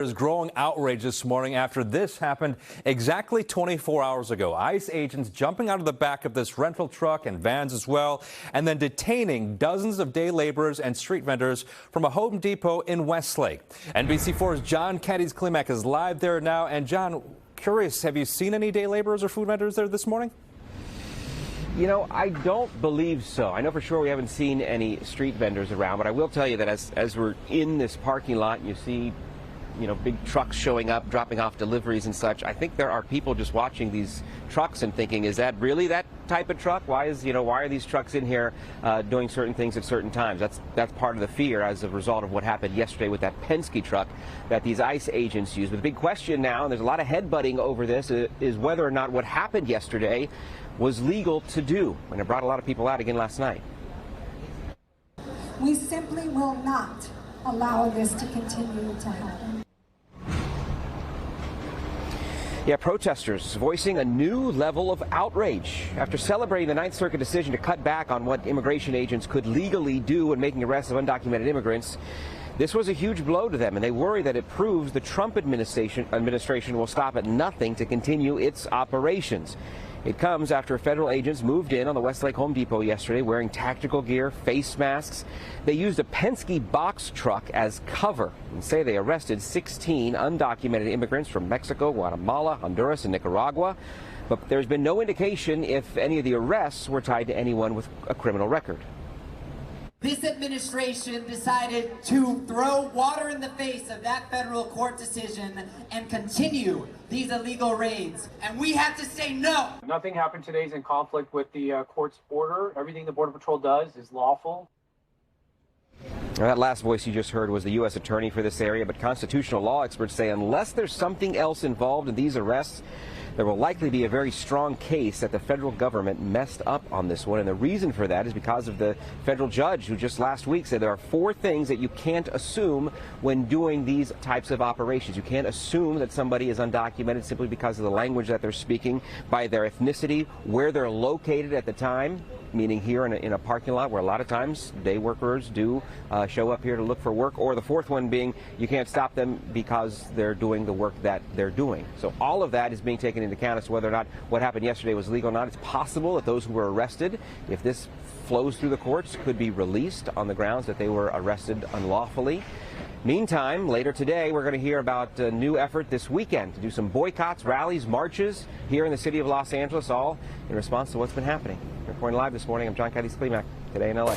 There's growing outrage this morning after this happened exactly 24 hours ago. ICE agents jumping out of the back of this rental truck and vans as well, and then detaining dozens of day laborers and street vendors from a Home Depot in Westlake. NBC4's Cádiz Klemack is live there now. And John, curious, have you seen any day laborers or food vendors there this morning? You know, I don't believe so. I know for sure we haven't seen any street vendors around, but I will tell you that as we're in this parking lot and you see big trucks showing up, dropping off deliveries and such, I think there are people just watching these trucks and thinking, is that really that type of truck? Why are these trucks in here doing certain things at certain times? That's part of the fear as a result of what happened yesterday with that Penske truck that these ICE agents used. But the big question now, and there's a lot of headbutting over this, is whether or not what happened yesterday was legal to do. And it brought a lot of people out again last night. We simply will not allow this to continue to happen. Yeah, protesters voicing a new level of outrage after celebrating the Ninth Circuit decision to cut back on what immigration agents could legally do when making arrests of undocumented immigrants. This was a huge blow to them, and they worry that it proves the Trump administration will stop at nothing to continue its operations. It comes after federal agents moved in on the Westlake Home Depot yesterday wearing tactical gear, face masks. They used a Penske box truck as cover and say they arrested 16 undocumented immigrants from Mexico, Guatemala, Honduras, and Nicaragua. But there's been no indication if any of the arrests were tied to anyone with a criminal record. This administration decided to throw water in the face of that federal court decision and continue these illegal raids. And we have to say no. Nothing happened today is in conflict with the court's order. Everything the Border Patrol does is lawful. Now, that last voice you just heard was the U.S. attorney for this area, but constitutional law experts say unless there's something else involved in these arrests, there will likely be a very strong case that the federal government messed up on this one. And the reason for that is because of the federal judge who just last week said there are 4 things that you can't assume when doing these types of operations. You can't assume that somebody is undocumented simply because of the language that they're speaking, by their ethnicity, where they're located at the time, meaning here in a parking lot where a lot of times day workers do show up here to look for work, or the 4th one being you can't stop them because they're doing the work that they're doing. So all of that is being taken into account as to whether or not what happened yesterday was legal or not. It's possible that those who were arrested, if this flows through the courts, could be released on the grounds that they were arrested unlawfully. Meantime, later today, we're going to hear about a new effort this weekend to do some boycotts, rallies, marches here in the city of Los Angeles, all in response to what's been happening. Reporting live this morning, I'm Cádiz Klemack, today in LA.